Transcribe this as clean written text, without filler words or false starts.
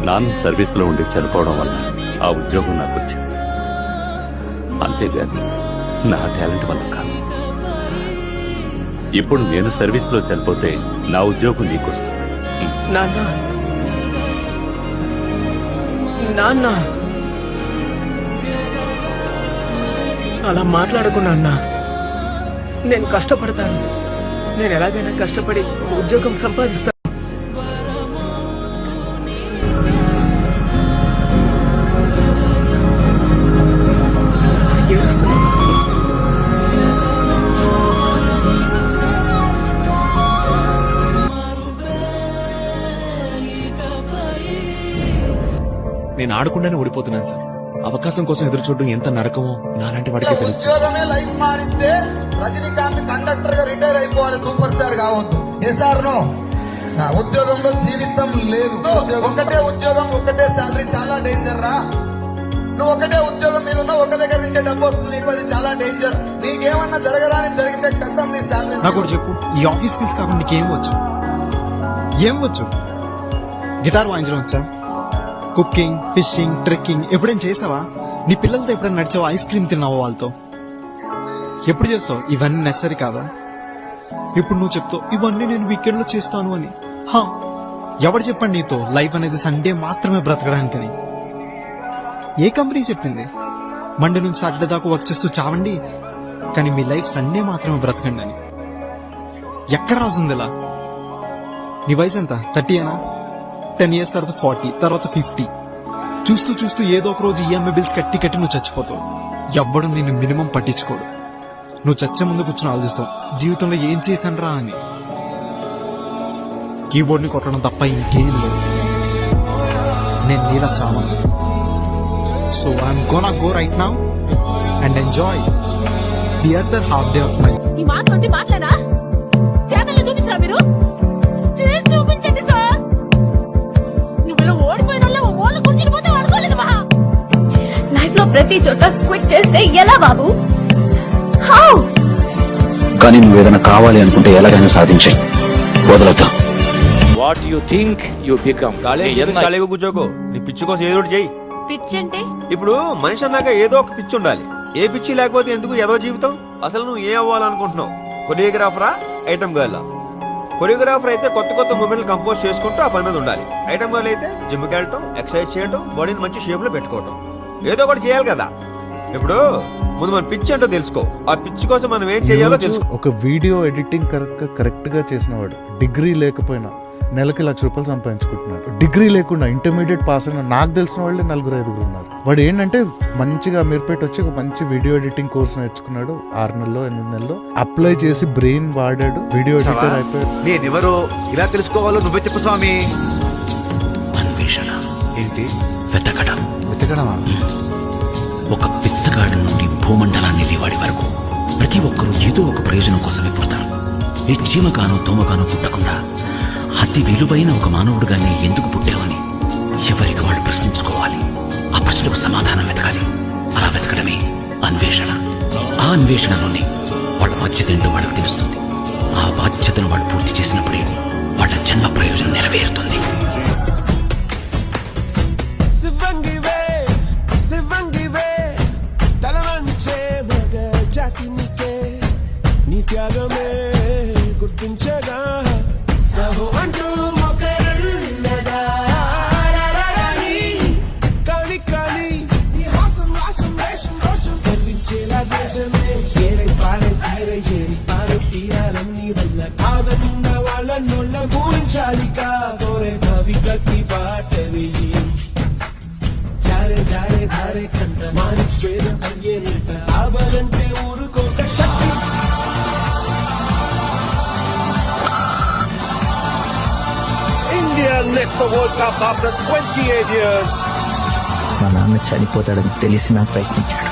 నాన్న సర్వీస్లో ఉండి చనిపోవడం వల్ల ఆ ఉద్యోగం నాకు వచ్చింది. అంతేగాని నా టాలెంట్ వల్ల కాదు. ఇప్పుడు నేను సర్వీస్లో చనిపోతే నా ఉద్యోగం నీకొస్తుంది. నాన్న నాన్న అలా మాట్లాడకు నాన్న. నేను కష్టపడతాను. నేను ఎలాగైనా కష్టపడి ఉద్యోగం సంపాదిస్తాను. ఏడుస్తున్నా. నేను ఆడకుండానే ఓడిపోతున్నాను సార్. అవకాశం కోసం ఎదురు చూడడం ఎంత నరకమో నాలాంటి వాడికే తెలుసు. ఉద్యోగమే లైఫ్ మారిస్తే రజనీకాంత్ కండక్టర్ గా రిటైర్ అయిపోవాలి, సూపర్ స్టార్ కావద్దు. ఏ సార్ నో, ఉద్యోగంలో జీవితం లేదు. ఒకటే ఉద్యోగం, ఒకటే శాలరీ చాలా డేంజర్ రా. నువ్వు ఒకటే ఉద్యోగం మీద ఉన్న ఒక దగ్గర నుంచే డబ్బు వస్తుంది నీకు, అది చాలా డేంజర్. నీకేమన్నా జరగరాని జరిగితే కథం నీ శాలరీ. నాకు చెప్పు, ఈ ఆఫీస్ స్కిల్స్ కాకుండా నీకేం వచ్చు? ఏం వచ్చు? గిటార్ వాయించడం వచ్చా? కుకింగ్, ఫిషింగ్, ట్రెక్కింగ్ ఎప్పుడేం చేసావా? నీ పిల్లలతో ఎప్పుడైనా నడిచావా? ఐస్ క్రీమ్ తిన్నావా వాళ్ళతో? ఎప్పుడు చేస్తావు? ఇవన్నీ నెసరీ కాదా? ఇప్పుడు నువ్వు చెప్తావు ఇవన్నీ నేను వీకెండ్ లో చేస్తాను అని. ఎవరు చెప్పండి నీతో లైఫ్ అనేది సండే మాత్రమే బ్రతకడానికని? ఏ కంపెనీ చెప్పింది? మండే నుంచి సాటర్డే దాకా వర్క్ చేస్తూ చావండి, కానీ మీ లైఫ్ సండే మాత్రమే బ్రతకండి అని ఎక్కడ రాసుంది ఇలా? నీ వయసు ఎంత? 30 10 years తర్వాత 40, తర్వాత 50. చూస్తూ చూస్తూ ఏదో ఒక రోజు ఈఎంఐ బిల్స్ కట్టి కట్టి నువ్వు చచ్చిపోతావు. ఎవ్వడం నిన్ను మినిమం పట్టించుకోడు. నువ్వు చచ్చే ముందు కూర్చొని ఆలోచిస్తావు జీవితంలో ఏం చేశాను రా అని. కీబోర్డ్ ని కొట్టడం తప్ప ఇంకేం లేదు. నేను నీలా చావను. So I'm gonna go right now and enjoy the other half day of my. ఈ మాటలేనా? చేతల్లో చూపించరా మీరు? చేసి చూపించండి సార్. నువ్వు ఓడిపోయిన వాళ్ళ కూర్చుని పోతే ఆడుకోలేదు మహా. లైఫ్ లో ప్రతి చోట క్విట్ చేస్తే ఎలా బాబు? హౌ? కానీ నువ్వు ఏదైనా కావాలి అనుకుంటే ఎలాగైనా సాధించాయి, వదలొద్దు. What you think you become. ఖాళీగా కూర్చోకో, నీ పిచ్చి కోసం ఏదో ఒకటి చెయ్యి. పిచ్చి అంటే? ఇప్పుడు మనిషి అన్నాక ఏదో ఒక పిచ్చి ఉండాలి. ఏ పిచ్చి లేకపోతే ఎందుకు ఏదో జీవితం? అసలు నువ్వు ఏం అవ్వాలనుకుంటున్నావు? కొరియోగ్రాఫరా, ఐటమ్ గర్ల్? కొరియోగ్రాఫర్ అయితే కొత్త కొత్త మూమెంట్లు కంపోజ్ చేసుకుంటూ ఆ పని మీద ఉండాలి. ఐటమ్ గర్ల్ అయితే జిమ్కి వెళ్ళటం, ఎక్సర్సైజ్ చేయటం, బాడీని మంచి షేప్ లో పెట్టుకోవటం, ఏదో ఒకటి చేయాలి కదా. ఇప్పుడు ముందు మన పిచ్చి అంటే తెలుసుకో. ఆ పిచ్చి కోసం మనం ఏం చేయాలో తెలుసుకో. ఒక వీడియో ఎడిటింగ్ కరెక్ట్ గా చేసిన వాడు డిగ్రీ లేకపోయినా నెలకి ₹1,00,000 సంపాదించుకుంటున్నాడు. డిగ్రీ లేకుండా ఇంటర్మీడియట్ పాస్ అయిన నాకు తెలిసిన వాళ్ళే 4-5 ఉన్నారు. వాడు ఏంటంటే మంచిగా అమీర్పేట వచ్చి ఒక మంచి వీడియో ఎడిటింగ్ కోర్స్ నేర్చుకున్నాడు. 6 నెలలో 8 నెలల్లో అప్లై చేసి బ్రెయిన్ వాడాడు, వీడియో ఎడిటర్ అయిపోయాడు. నేనెవరో ఇలా తెలుసుకోవాలో నువ్వే చెప్పు స్వామి. అన్వేషణ ఏంటి? వెతకడమా? ఒక పిచ్చగాడి నుండి భూమండలాన్ని లేవాడి వరకు ప్రతి ఒక్కరూ ఏదో ఒక ప్రయోజనం కోసమే పుడతారు. ఏ చీమగానో తోమగానో పుట్టకుండా అతి విలువైన ఒక మానవుడుగానే ఎందుకు పుట్టావని ఎవరికి వాళ్ళు ప్రశ్నించుకోవాలి. ఆ ప్రశ్నకు సమాధానం వెతకాలి. అలా వెతకడమే అన్వేషణ. ఆ అన్వేషణలోనే వాళ్ళ బాధ్యత ఏంటో వాళ్ళకి తెలుస్తుంది. ఆ బాధ్యతను వాళ్ళు పూర్తి చేసినప్పుడే వాళ్ళ జన్మ ప్రయోజనం నెరవేరుతుంది. త్యాగమే గుర్తించగా సహో అంటూ మొక్కరున్నదా కానీ కానీ ఈ హాసం రాసం వేషం రోషం కల్పించేలా దేశమే ఏరై పారే తీరే ఏరి పారే తీరాలన్నీ వల్ల కాదన్న వాళ్ళ నోళ్ళ పూరించాలి కాదోరే కవి గట్టి పాటవి జారే జారే ధారే కంట మానిక్ స్వేదం అయ్యేనంట ఆబలంటే ఊరుకోక శక్తి. India lift the World Cup after 28 years. మా నాన్న చనిపోతాడని తెలిసినా ప్రయత్నించాడు.